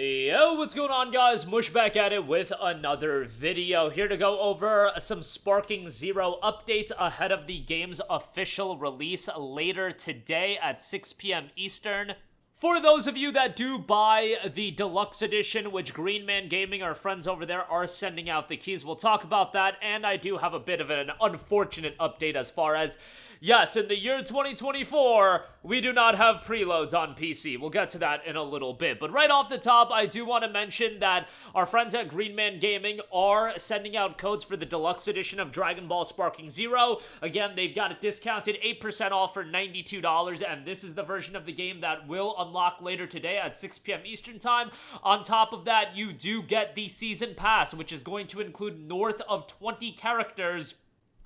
Yo, what's going on, guys? Mush back at it with another video. Here to go over some Sparking Zero updates ahead of the game's official release later today at 6 p.m. Eastern. For those of you that do buy the deluxe edition, which Green Man Gaming, our friends over there, are sending out the keys, we'll talk about that, and I do have a bit of an unfortunate update as far as, yes, in the year 2024, we do not have preloads on PC. We'll get to that in a little bit. But right off the top, I do want to mention that our friends at Green Man Gaming are sending out codes for the deluxe edition of Dragon Ball Sparking Zero. Again, they've got it discounted 8% off for $92, and this is the version of the game that will unlock later today at 6 p.m. Eastern Time. On top of that, you do get the Season Pass, which is going to include north of 20 characters.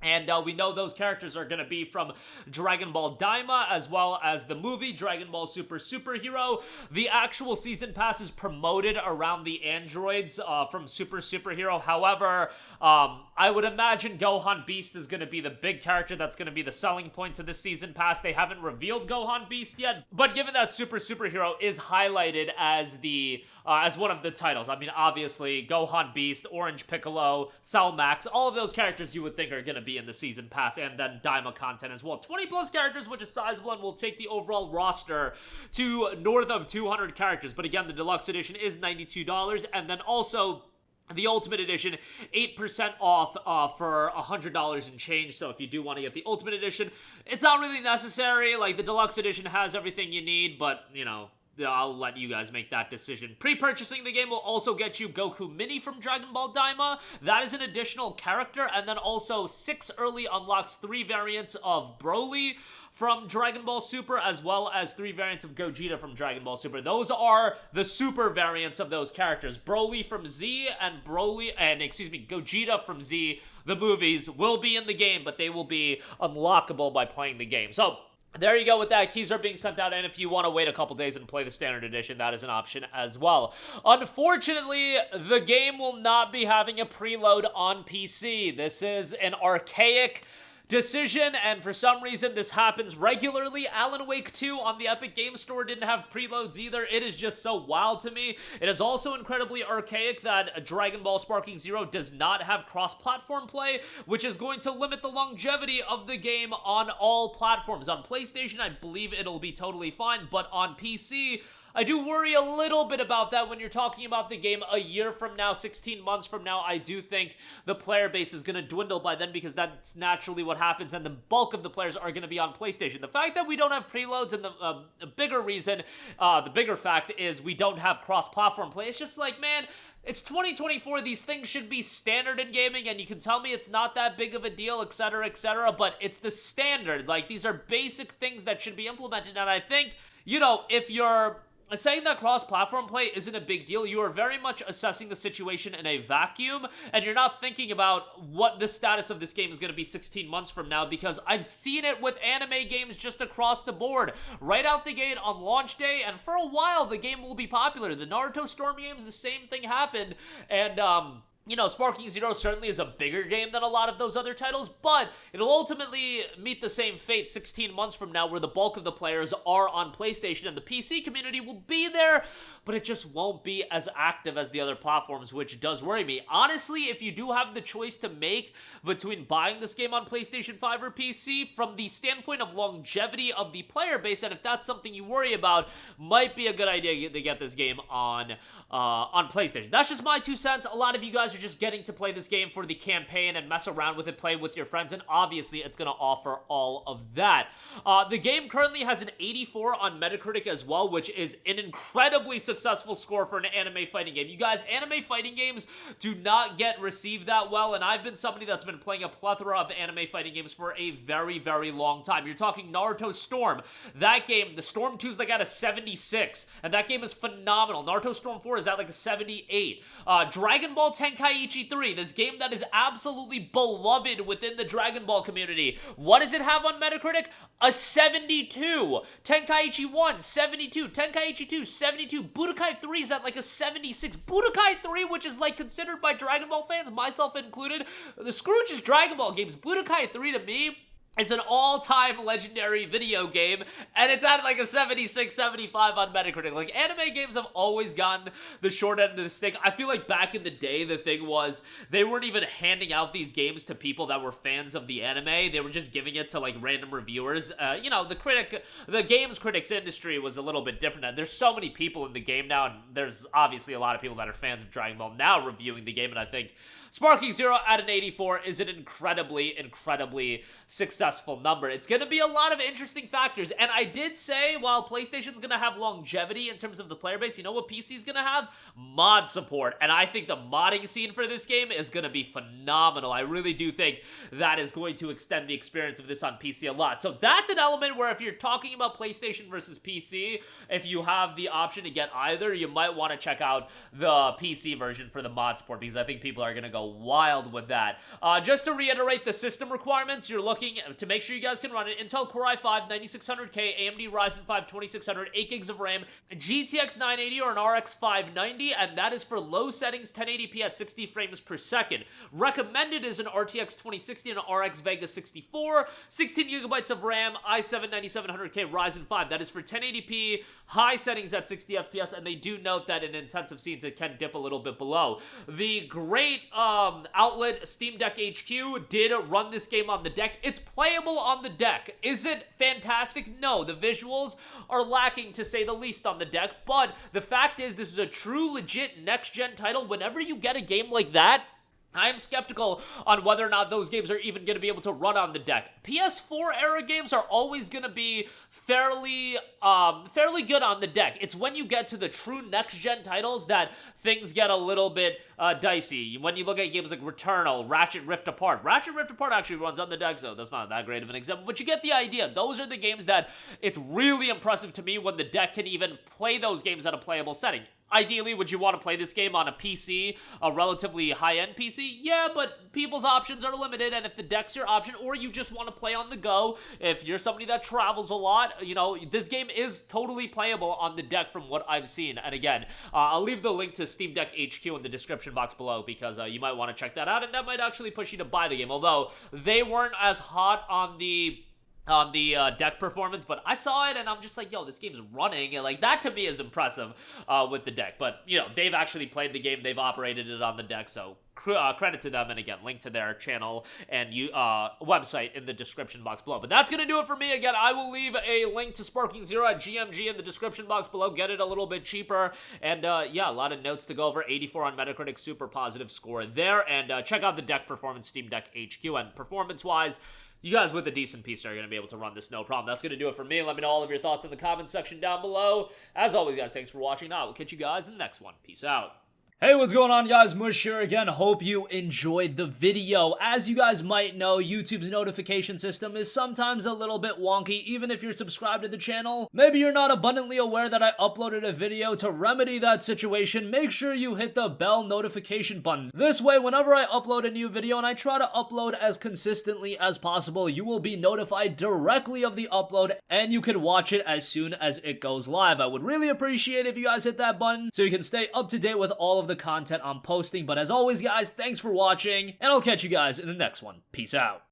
And we know those characters are going to be from Dragon Ball Daima, as well as the movie Dragon Ball Super Superhero. The actual Season Pass is promoted around the androids from Super Superhero. However, I would imagine Gohan Beast is going to be the big character that's going to be the selling point to this Season Pass. They haven't revealed Gohan Beast yet, but given that Super Superhero is highlighted as the as one of the titles, I mean, obviously, Gohan Beast, Orange Piccolo, Cell Max, all of those characters you would think are going to be in the Season Pass, and then Daima content as well. 20 plus characters, which is sizable, and will take the overall roster to north of 200 characters. But again, the deluxe edition is $92, and then also the Ultimate Edition, 8% off for $100 and change. So if you do want to get the Ultimate Edition, it's not really necessary. Like, the deluxe edition has everything you need, but, you know, I'll let you guys make that decision. Pre-purchasing the game will also get you Goku Mini from Dragon Ball Daima. That is an additional character, and then also 6 early unlocks 3 variants of Broly from Dragon Ball Super, as well as 3 variants of Gogeta from Dragon Ball Super. Those are the super variants of those characters. Broly from Z and Gogeta from Z, the movies, will be in the game, but they will be unlockable by playing the game. So there you go with that. Keys are being sent out, and if you want to wait a couple days and play the standard edition, that is an option as well. Unfortunately, the game will not be having a preload on PC. This is an archaic decision, and for some reason this happens regularly. Alan Wake 2 on the Epic Games Store didn't have preloads either. It is just so wild to me. It is also incredibly archaic that Dragon Ball Sparking Zero does not have cross-platform play, which is going to limit the longevity of the game on all platforms. On PlayStation, I believe it'll be totally fine, but on PC, I do worry a little bit about that when you're talking about the game a year from now, 16 months from now. I do think the player base is going to dwindle by then, because that's naturally what happens, and the bulk of the players are going to be on PlayStation. The fact that we don't have preloads, and the bigger reason, the bigger fact is we don't have cross-platform play. It's just like, man, it's 2024, these things should be standard in gaming, and you can tell me it's not that big of a deal, etc., but it's the standard. Like, these are basic things that should be implemented, and I think, you know, if you're saying that cross-platform play isn't a big deal, you are very much assessing the situation in a vacuum, and you're not thinking about what the status of this game is going to be 16 months from now, because I've seen it with anime games just across the board. Right out the gate on launch day, and for a while, the game will be popular. The Naruto Storm games, the same thing happened, and, you know, Sparking Zero certainly is a bigger game than a lot of those other titles, but it'll ultimately meet the same fate 16 months from now, where the bulk of the players are on PlayStation, and the PC community will be there, but it just won't be as active as the other platforms, which does worry me. Honestly, if you do have the choice to make between buying this game on PlayStation 5 or PC, from the standpoint of longevity of the player base, and if that's something you worry about, might be a good idea to get this game on PlayStation. That's just my 2 cents. A lot of you guys are just getting to play this game for the campaign and mess around with it, play with your friends, and obviously it's going to offer all of that. The game currently has an 84 on Metacritic as well, which is an incredibly successful score for an anime fighting game. You guys, anime fighting games do not get received that well, and I've been somebody that's been playing a plethora of anime fighting games for a very, very long time. You're talking Naruto Storm. That game, the Storm 2 is like at a 76, and that game is phenomenal. Naruto Storm 4 is at like a 78. Dragon Ball Tenkaichi 3, this game that is absolutely beloved within the Dragon Ball community. What does it have on Metacritic? A 72. Tenkaichi 1, 72. Tenkaichi 2, 72. Budokai 3 is at like a 76. Budokai 3, which is like considered by Dragon Ball fans, myself included, the Scrooge's Dragon Ball games. Budokai 3 to me It's an all-time legendary video game, and it's at like a 76, 75 on Metacritic. Like, anime games have always gotten the short end of the stick. I feel like back in the day, the thing was, they weren't even handing out these games to people that were fans of the anime. They were just giving it to, like, random reviewers. You know, the games critics industry was a little bit different. And there's so many people in the game now, and there's obviously a lot of people that are fans of Dragon Ball now reviewing the game, and I think Sparking Zero at an 84 is an incredibly successful number. It's going to be a lot of interesting factors, and I did say while PlayStation's going to have longevity in terms of the player base, you know what PC's going to have? Mod support, and I think the modding scene for this game is going to be phenomenal. I really do think that is going to extend the experience of this on PC a lot. So that's an element where if you're talking about PlayStation versus PC, if you have the option to get either, you might want to check out the PC version for the mod support, because I think people are going to go wild with that. Just to reiterate the system requirements, you're looking to make sure you guys can run it: Intel Core i5 9600K, AMD Ryzen 5 2600, 8 gigs of RAM, GTX 980 or an RX 590, and that is for low settings, 1080p at 60 frames per second. Recommended is an RTX 2060 and an RX Vega 64, 16 gigabytes of RAM, i7 9700K Ryzen 5. That is for 1080p, high settings at 60 FPS, and they do note that in intensive scenes it can dip a little bit below. The great outlet Steam Deck HQ did run this game on the deck. It's playable on the deck. Is it fantastic? No, the visuals are lacking to say the least on the deck, but the fact is this is a true legit next-gen title. Whenever you get a game like that, I am skeptical on whether or not those games are even going to be able to run on the deck. PS4 era games are always going to be fairly good on the deck. It's when you get to the true next-gen titles that things get a little bit dicey. When you look at games like Returnal, Ratchet Rift Apart. Ratchet Rift Apart actually runs on the deck, so that's not that great of an example, but you get the idea. Those are the games that it's really impressive to me when the deck can even play those games at a playable setting. Ideally, would you want to play this game on a PC, a relatively high-end PC? Yeah, but people's options are limited, and if the deck's your option, or you just want to play on the go, if you're somebody that travels a lot, you know, this game is totally playable on the deck from what I've seen. And again, I'll leave the link to Steam Deck HQ in the description box below, because you might want to check that out, and that might actually push you to buy the game, although they weren't as hot on the deck performance, but I saw it and I'm just like, yo, this game's running, and like that to me is impressive with the deck. But you know, they've actually played the game, they've operated it on the deck, so credit to them. And again, link to their channel and website in the description box below. But that's gonna do it for me. Again, I will leave a link to Sparking Zero at GMG in the description box below. Get it a little bit cheaper, and yeah, a lot of notes to go over. 84 on Metacritic, super positive score there. And check out the deck performance, Steam Deck HQ, and performance wise, you guys with a decent PC are going to be able to run this no problem. That's going to do it for me. Let me know all of your thoughts in the comment section down below. As always, guys, thanks for watching. I will catch you guys in the next one. Peace out. Hey, what's going on, guys? Mush here again. Hope you enjoyed the video. As you guys might know, YouTube's notification system is sometimes a little bit wonky, even if you're subscribed to the channel. Maybe you're not abundantly aware that I uploaded a video. To remedy that situation, make sure you hit the bell notification button. This way, whenever I upload a new video, and I try to upload as consistently as possible, you will be notified directly of the upload, and you can watch it as soon as it goes live. I would really appreciate if you guys hit that button so you can stay up to date with all of the content I'm posting. But as always, guys, thanks for watching, and I'll catch you guys in the next one. Peace out.